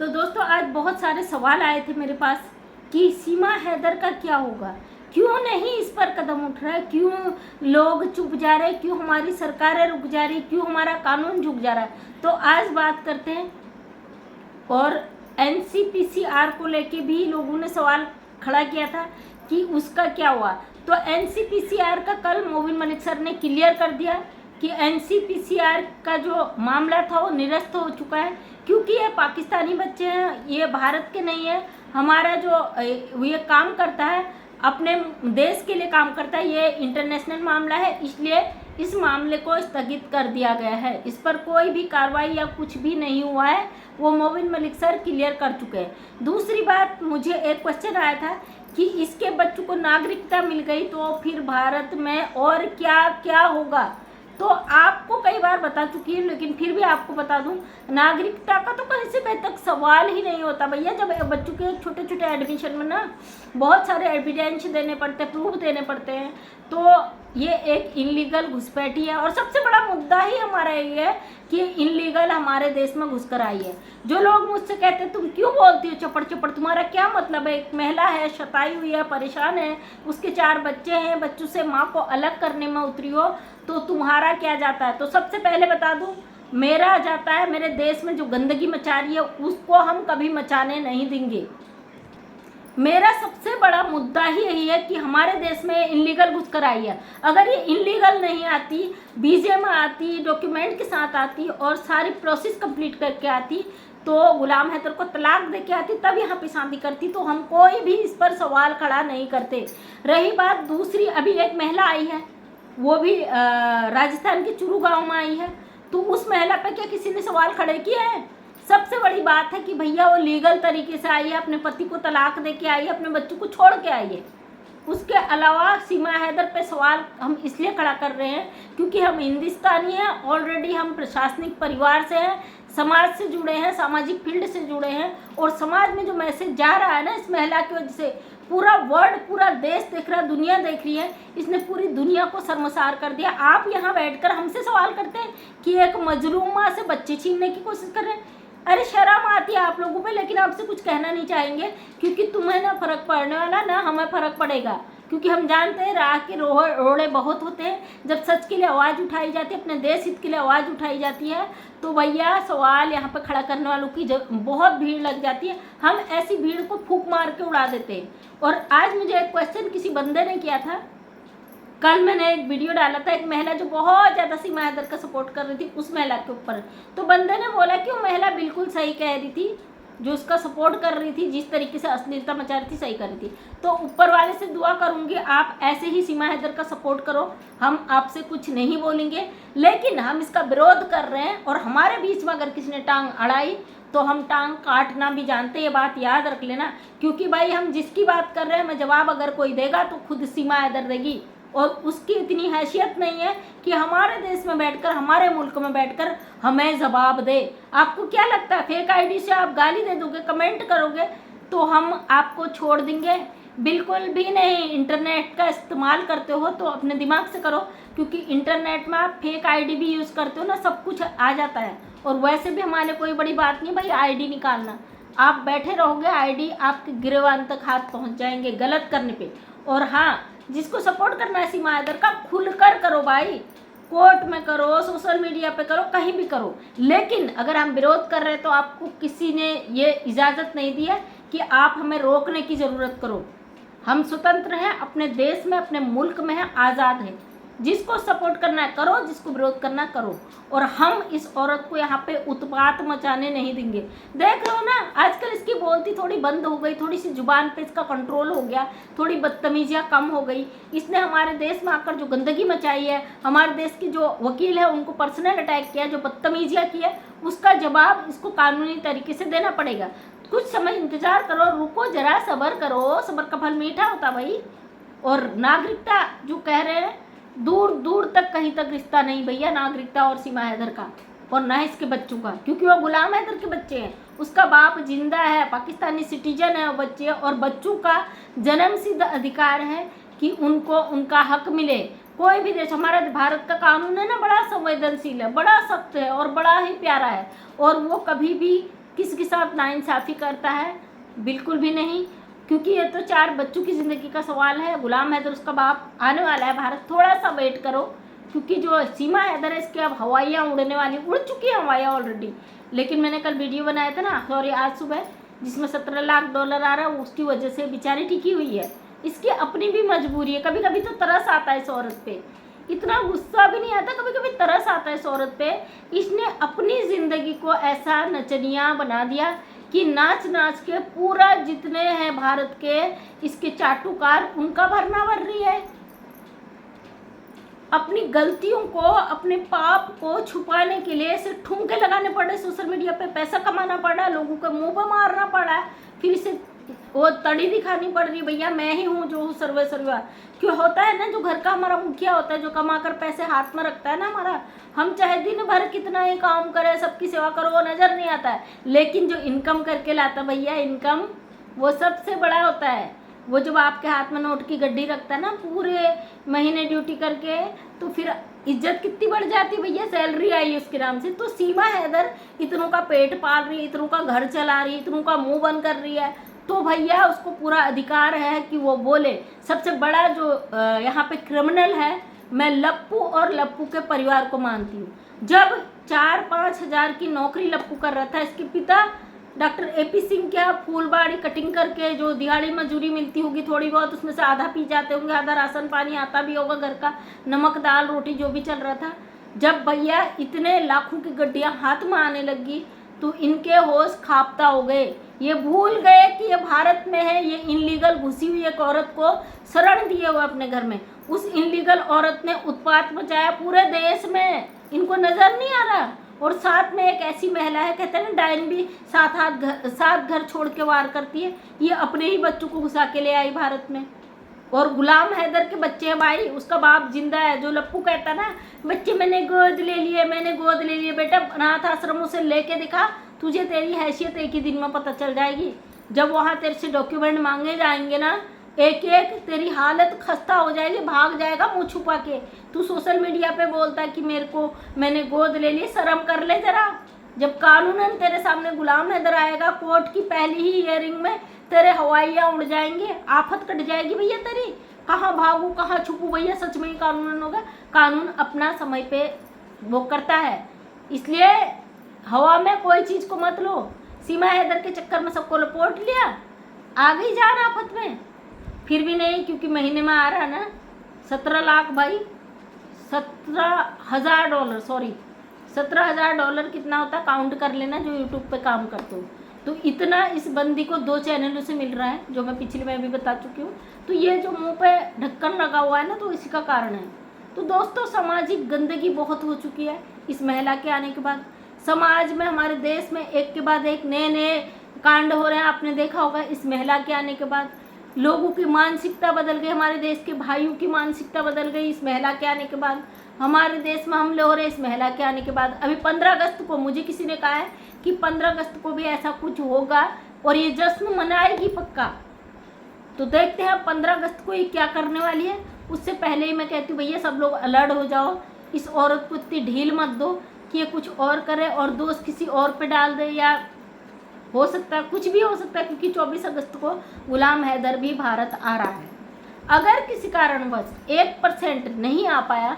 तो दोस्तों आज बहुत सारे सवाल आए थे मेरे पास कि सीमा हैदर का क्या होगा, क्यों नहीं इस पर कदम उठ रहा है, क्यों लोग चुप जा रहे, क्यों हमारी सरकारें रुक जा रही, क्यों हमारा कानून झुक जा रहा है। तो आज बात करते हैं। और एनसीपीसीआर को लेके भी लोगों ने सवाल खड़ा किया था कि उसका क्या हुआ। तो एनसीपीसीआर का कल मोबिन मलिक सर ने क्लियर कर दिया कि एनसीपीसीआर का जो मामला था वो निरस्त हो चुका है, क्योंकि ये पाकिस्तानी बच्चे हैं, ये भारत के नहीं है। हमारा जो ये काम करता है अपने देश के लिए काम करता है, ये इंटरनेशनल मामला है, इसलिए इस मामले को स्थगित कर दिया गया है। इस पर कोई भी कार्रवाई या कुछ भी नहीं हुआ है, वो मोबिन मलिक सर क्लियर कर चुके हैं। दूसरी बात, मुझे एक क्वेश्चन आया था कि इसके बच्चों को नागरिकता मिल गई तो फिर भारत में और क्या क्या होगा। तो आपको कई बार बता चुकी है, लेकिन फिर भी आपको बता दूं, नागरिकता का तो कहीं से कहीं तक सवाल ही नहीं होता भैया। जब बच्चों के छोटे छोटे एडमिशन में ना बहुत सारे एविडेंस देने पड़ते हैं, प्रूफ देने पड़ते हैं, तो ये एक इनलीगल घुसपैठी है। और सबसे बड़ा मुद्दा ही हमारा ये है कि इनलीगल हमारे देश में घुसकर आई है। जो लोग मुझसे कहते हैं तुम क्यों बोलती हो चपड़ चपड़, तुम्हारा क्या मतलब है, एक महिला है, शताई हुई है, परेशान है, उसके 4 बच्चे हैं, बच्चों से माँ को अलग करने में उतरी हो, तो तुम्हारा क्या जाता है। तो सबसे पहले बता दूं, मेरा जाता है, मेरे देश में जो गंदगी मचा रही है उसको हम कभी मचाने नहीं देंगे। मेरा सबसे बड़ा मुद्दा ही यही है कि हमारे देश में इनलीगल घुसकर आई है। अगर ये इनलीगल नहीं आती, वीजे में आती, डॉक्यूमेंट के साथ आती और सारी प्रोसेस कंप्लीट करके आती, तो गुलाम हैदर को तलाक दे के आती, तब यहाँ पे शादी करती, तो हम कोई भी इस पर सवाल खड़ा नहीं करते। रही बात दूसरी, अभी एक महिला आई है, वो भी राजस्थान के चुरू गांव में आई है, तो उस महिला पे क्या किसी ने सवाल खड़े किए हैं। सबसे बड़ी बात है कि भैया वो लीगल तरीके से आई है, अपने पति को तलाक दे के आई है, अपने बच्चों को छोड़ के आई है। उसके अलावा सीमा हैदर पे सवाल हम इसलिए खड़ा कर रहे हैं क्योंकि हम हिंदुस्तानी हैं, ऑलरेडी हम प्रशासनिक परिवार से हैं, समाज से जुड़े हैं, सामाजिक फील्ड से जुड़े हैं, और समाज में जो मैसेज जा रहा है ना इस महिला की वजह से, पूरा वर्ल्ड, पूरा देश देख रहा है, दुनिया देख रही है, इसने पूरी दुनिया को शर्मसार कर दिया। आप यहाँ बैठकर हमसे सवाल करते हैं कि एक मजलूमा से बच्चे छीनने की कोशिश कर रहे हैं। अरे शर्म आती है आप लोगों पे, लेकिन आपसे कुछ कहना नहीं चाहेंगे क्योंकि तुम्हें ना फर्क पड़ने वाला, ना हमें फर्क पड़ेगा, क्योंकि हम जानते हैं राह के रोड़े बहुत होते हैं। जब सच के लिए आवाज़ उठाई जाती है, अपने देश हित के लिए आवाज़ उठाई जाती है, तो भैया सवाल यहाँ पे खड़ा करने वालों की बहुत भीड़ लग जाती है। हम ऐसी भीड़ को फूंक मार के उड़ा देते हैं। और आज मुझे एक क्वेश्चन किसी बंदे ने किया था, कल मैंने एक वीडियो डाला था, एक महिला जो बहुत ज़्यादा सीमा हैदर का सपोर्ट कर रही थी उस महिला के ऊपर, तो बंदे ने बोला कि वो महिला बिल्कुल सही कह रही थी, जो उसका सपोर्ट कर रही थी, जिस तरीके से अश्लीलता मचा रही थी, सही कर रही थी। तो ऊपर वाले से दुआ करूंगी आप ऐसे ही सीमा हैदर का सपोर्ट करो, हम आपसे कुछ नहीं बोलेंगे, लेकिन हम इसका विरोध कर रहे हैं। और हमारे बीच में अगर किसी ने टांग अड़ाई तो हम टांग काटना भी जानते हैं, ये बात याद रख लेना, क्योंकि भाई हम जिसकी बात कर रहे हैं, मैं जवाब अगर कोई देगा तो खुद सीमा हैदर देगी, और उसकी इतनी हैसियत नहीं है कि हमारे देश में बैठकर, हमारे मुल्क में बैठकर हमें जवाब दे। आपको क्या लगता है फेक आईडी से आप गाली दे दोगे, कमेंट करोगे तो हम आपको छोड़ देंगे? बिल्कुल भी नहीं। इंटरनेट का इस्तेमाल करते हो तो अपने दिमाग से करो, क्योंकि इंटरनेट में आप फेक आईडी भी यूज़ करते हो ना, सब कुछ आ जाता है। और वैसे भी हमारे कोई बड़ी बात नहीं भाई आईडी निकालना, आप बैठे रहोगे आईडी आपके गिरवान तक हाथ पहुँच जाएंगे गलत करने पर। और हाँ, जिसको सपोर्ट करना है सीमा हैदर का, खुलकर करो भाई, कोर्ट में करो, सोशल मीडिया पे करो, कहीं भी करो, लेकिन अगर हम विरोध कर रहे हैं तो आपको किसी ने ये इजाज़त नहीं दी है कि आप हमें रोकने की ज़रूरत करो। हम स्वतंत्र हैं, अपने देश में, अपने मुल्क में हैं, आज़ाद हैं। जिसको सपोर्ट करना है करो, जिसको विरोध करना करो, और हम इस औरत को यहाँ पे उत्पात मचाने नहीं देंगे। देख रहे हो ना, आजकल इसकी बोलती थोड़ी बंद हो गई, थोड़ी सी जुबान पे इसका कंट्रोल हो गया, थोड़ी बदतमीजियाँ कम हो गई। इसने हमारे देश में आकर जो गंदगी मचाई है, हमारे देश की जो वकील है उनको पर्सनल अटैक किया, जो बदतमीजियाँ की है, उसका जवाब इसको कानूनी तरीके से देना पड़ेगा। कुछ समय इंतजार करो, रुको जरा, सब्र करो, सब्र का फल मीठा होता भाई। और नागरिकता जो कह रहे हैं, दूर दूर तक कहीं तक रिश्ता नहीं भैया नागरिकता और सीमा हैदर का, और ना इसके बच्चों का, क्योंकि वो गुलाम हैदर के बच्चे हैं। उसका बाप जिंदा है, पाकिस्तानी सिटीजन है वो बच्चे, और बच्चों का जन्मसिद्ध अधिकार है कि उनको उनका हक मिले। कोई भी देश, हमारा भारत का कानून है ना, बड़ा संवेदनशील है, बड़ा सख्त है और बड़ा ही प्यारा है, और वो कभी भी किसके साथ नाइंसाफ़ी करता है? बिल्कुल भी नहीं, क्योंकि ये तो 4 बच्चों की ज़िंदगी का सवाल है। गुलाम हैदर उसका बाप आने वाला है भारत, थोड़ा सा वेट करो, क्योंकि जो सीमा हैदर है इसकी अब हवाइयाँ उड़ने वाली, उड़ चुकी हैं हवाइयाँ ऑलरेडी। लेकिन मैंने कल वीडियो बनाया था ना, सॉरी आज सुबह, जिसमें $17 लाख आ रहा है, उसकी वजह से बेचारी टिकी हुई है। इसकी अपनी भी मजबूरी है। कभी कभी तो तरस आता है इस औरत पे, इतना गुस्सा भी नहीं आता, कभी कभी तरस आता है इस औरत पे। इसने अपनी ज़िंदगी को ऐसा नचनिया बना दिया कि नाच नाच के पूरा जितने हैं भारत के इसके चाटुकार, उनका भरना भर रही है। अपनी गलतियों को, अपने पाप को छुपाने के लिए इसे ठुमके लगाने पड़े, सोशल मीडिया पे पैसा कमाना पड़ा, लोगों के मुंह पे मारना पड़ा, फिर इसे वो तड़ी दिखानी पड़ रही, भैया मैं ही हूँ जो हूँ सर्वे सर्वा। क्यों होता है ना, जो घर का हमारा मुखिया होता है, जो कमा कर पैसे हाथ में रखता है ना हमारा, हम चाहे दिन भर कितना ही काम करें, सबकी सेवा करो, वो नज़र नहीं आता है। लेकिन जो इनकम करके लाता भैया, इनकम वो सबसे बड़ा होता है। वो जब आपके हाथ में नोट की गड्डी रखता है ना पूरे महीने ड्यूटी करके, तो फिर इज्जत कितनी बढ़ जाती है भैया, सैलरी आई उसके नाम से। तो सीमा हैदर इतनों का पेट पाल रही है, इतनों का घर चला रही है, इतनों का मुंह बंद कर रही है, तो भैया उसको पूरा अधिकार है कि वो बोले। सबसे बड़ा जो यहाँ पे क्रिमिनल है, मैं लप्पू और लप्पू के परिवार को मानती हूँ। जब 4-5 हज़ार की नौकरी लप्पू कर रहा था, इसके पिता डॉक्टर AP सिंह क्या फूलबाड़ी कटिंग करके जो दिहाड़ी मजदूरी मिलती होगी थोड़ी बहुत, उसमें से आधा पी जाते होंगे, आधा राशन पानी आता भी होगा घर का, नमक दाल रोटी जो भी चल रहा था। जब भैया इतने लाखों की गड्डियाँ हाथ में आने लगी, तो इनके होश खापता हो गए। ये भूल गए कि ये भारत में है, ये इनलीगल घुसी हुई एक औरत को शरण दिए हुए अपने घर में। उस इनलीगल औरत ने उत्पात मचाया पूरे देश में, इनको नज़र नहीं आ रहा। और साथ में एक ऐसी महिला है, कहते हैं ना डायन भी 7 घर छोड़ के वार करती है, ये अपने ही बच्चों को घुसा के ले आई भारत में। और गुलाम हैदर के बच्चे हैं भाई, उसका बाप जिंदा है। जो लप्पू कहता ना बच्चे मैंने गोद ले लिए, मैंने गोद ले लिए, बेटा अनाथ आश्रमों से लेके दिखा, तुझे तेरी हैसियत एक ही दिन में पता चल जाएगी। जब वहाँ तेरे से डॉक्यूमेंट मांगे जाएंगे ना, एक एक तेरी हालत खस्ता हो जाएगी, भाग जाएगा मुँह छुपा के। तू सोशल मीडिया पे बोलता है कि मैंने गोद ले ली, शर्म कर ले जरा। जब कानूनन तेरे सामने गुलाम हैदर आएगा, कोर्ट की पहली ही हियरिंग में तेरे हवाइयाँ उड़ जाएंगे, आफत कट जाएगी भैया तेरी। कहाँ भागू कहाँ छुपू भैया, सच में ही कानूनन होगा। कानून अपना समय पे वो करता है, इसलिए हवा में कोई चीज़ को मत लो। सीमा हैदर के चक्कर में सबको लपोट लिया, आ गई जान आफत में। फिर भी नहीं, क्योंकि महीने में आ रहा ना 17 लाख भाई, $17,000, सॉरी $17,000 कितना होता है काउंट कर लेना, जो यूट्यूब पे काम करते हो। तो इतना इस बंदी को 2 चैनलों से मिल रहा है, जो मैं पिछले में भी बता चुकी हूँ। तो ये जो मुंह पे ढक्कन लगा हुआ है ना, तो इसी का कारण है। तो दोस्तों, सामाजिक गंदगी बहुत हो चुकी है इस महिला के आने के बाद। समाज में हमारे देश में एक के बाद एक नए नए कांड हो रहे हैं, आपने देखा होगा। इस महिला के आने के बाद लोगों की मानसिकता बदल गई, हमारे देश के भाइयों की मानसिकता बदल गई इस महिला के आने के बाद। हमारे देश में हमले हो रहे इस महिला के आने के बाद। अभी 15 अगस्त को मुझे किसी ने कहा है कि 15 अगस्त को भी ऐसा कुछ होगा और ये जश्न मनाएगी पक्का। तो देखते हैं 15 अगस्त को ये क्या करने वाली है। उससे पहले ही मैं कहती हूँ भैया सब लोग अलर्ट हो जाओ, इस औरत को इतनी ढील मत दो कि ये कुछ और करे और दोष किसी और पे डाल दे, या हो सकता है कुछ भी हो सकता है, क्योंकि 24 अगस्त को गुलाम हैदर भी भारत आ रहा है। अगर किसी कारणवश 1% नहीं आ पाया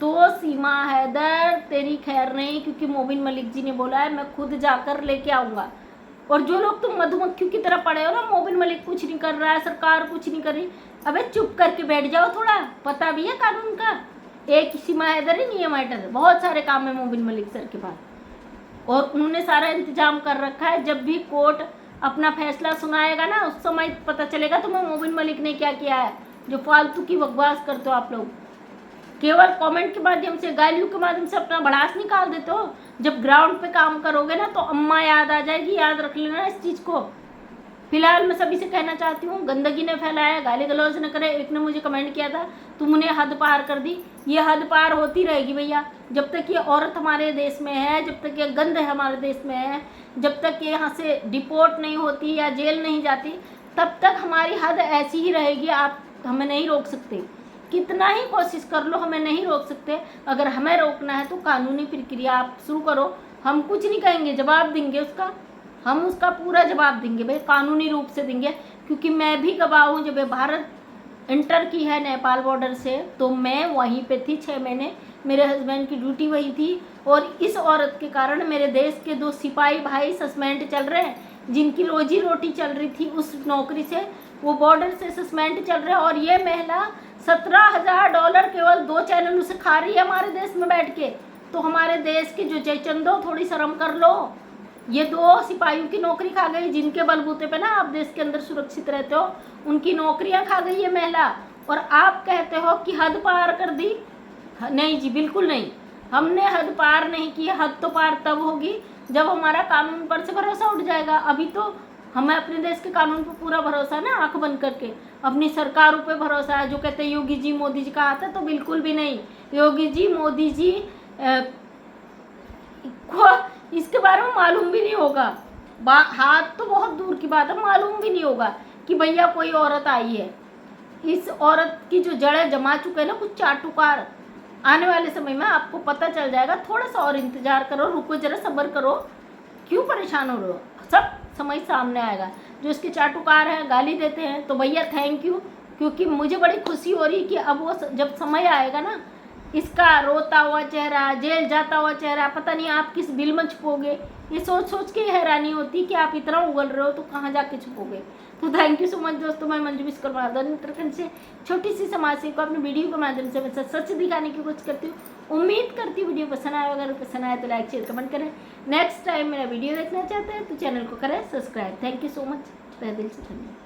तो सीमा हैदर तेरी खैर नहीं, क्योंकि मोबिन मलिक जी ने बोला है मैं खुद जाकर लेके आऊँगा। और जो लोग तुम मधुमक्खियों की तरह पड़े हो ना, मोबिन मलिक कुछ नहीं कर रहा है, सरकार कुछ नहीं कर रही, अबे चुप करके बैठ जाओ, थोड़ा पता भी है कानून का। एक सीमा हैदर ही नहीं है मैटर, बहुत सारे काम है मोबिन मलिक सर के पास, और उन्होंने सारा इंतजाम कर रखा है। जब भी कोर्ट अपना फैसला सुनाएगा ना, उस समय पता चलेगा तुम्हें मोबिन मलिक ने क्या किया है। जो फालतू की बकवास करते हो आप लोग, केवल कमेंट के माध्यम से, गालियों के माध्यम से अपना भड़ास निकाल देते हो। जब ग्राउंड पे काम करोगे ना तो अम्मा याद आ जाएगी, याद रख लेना इस चीज़ को। फिलहाल मैं सभी से कहना चाहती हूँ, गंदगी ने फैलाया, गाली गलौज न करे। एक ने मुझे कमेंट किया था तुमने हद पार कर दी, ये हद पार होती रहेगी भैया। जब तक ये औरत हमारे देश में है, जब तक ये गंद हमारे देश में है, जब तक ये यहाँ से डिपोर्ट नहीं होती या जेल नहीं जाती, तब तक हमारी हद ऐसी ही रहेगी। आप हमें नहीं रोक सकते, कितना ही कोशिश कर लो हमें नहीं रोक सकते। अगर हमें रोकना है तो कानूनी प्रक्रिया आप शुरू करो, हम कुछ नहीं कहेंगे, जवाब देंगे उसका। हम उसका पूरा जवाब देंगे भाई, कानूनी रूप से देंगे, क्योंकि मैं भी गवाह हूँ। जब ये भारत इंटर की है नेपाल बॉर्डर से, तो मैं वहीं पे थी 6 महीने, मेरे हस्बैंड की ड्यूटी वहीं थी, और इस औरत के कारण मेरे देश के 2 सिपाही भाई सस्पेंड चल रहे हैं, जिनकी रोजी रोटी चल रही थी उस नौकरी से, वो बॉर्डर से सस्पेंड चल रहे हैं। और ये महिला $17,000 केवल 2 चैनलों से खा रही है हमारे देश में बैठ के। तो हमारे देश के जो चंदो, थोड़ी शर्म कर लो। ये 2 सिपाहियों की नौकरी खा गई, जिनके बलबूते पे ना आप देश के अंदर सुरक्षित रहते हो, उनकी नौकरियां खा गई ये महिला। और आप कहते हो कि हद पार कर दी। नहीं जी, बिल्कुल नहीं, हमने हद पार नहीं की। हद तो पार तब होगी जब हमारा कानून पर से भरोसा उठ जाएगा। अभी तो हमें अपने देश के कानून पर पूरा भरोसा है ना, आंख बंद करके अपनी सरकारों पे भरोसा है। जो कहते हैं योगी जी मोदी जी का हाथ है, तो बिल्कुल भी नहीं। योगी जी मोदी जी को इसके बारे में मालूम भी नहीं होगा। हाथ तो बहुत दूर की बात है, मालूम भी नहीं होगा कि भैया कोई औरत आई है। इस औरत की जो जड़ें जमा चुके हैं ना कुछ चाटुकार, आने वाले समय में आपको पता चल जाएगा। थोड़ा सा और इंतजार करो, रुको जरा, सब्र करो, क्यों परेशान हो रहे हो, सब समझ सामने आएगा। जो इसके चाटुकार हैं, गाली देते हैं, तो भैया थैंक यू, क्योंकि मुझे बड़ी खुशी हो रही कि अब वो जब समय आएगा ना, इसका रोता हुआ चेहरा, जेल जाता हुआ चेहरा, पता नहीं आप किस बिल में छुपोगे, ये सोच सोच के हैरानी होती कि आप इतना उगल रहे हो तो कहाँ जाके छुपोगे। तो थैंक यू सो मच दोस्तों। मैं मंजू विश्वकर्मा उत्तराखंड से छोटी सी समाज सेवा को अपने वीडियो के माध्यम से मैं सच दिखाने की कोशिश करती हूँ। उम्मीद करती हूँ वीडियो पसंद आए। अगर पसंद आए तो लाइक शेयर कमेंट करें। नेक्स्ट टाइम मेरा वीडियो देखना चाहते हैं तो चैनल को करें subscribe. Thank you so much, तहे दिल से धन्यवाद।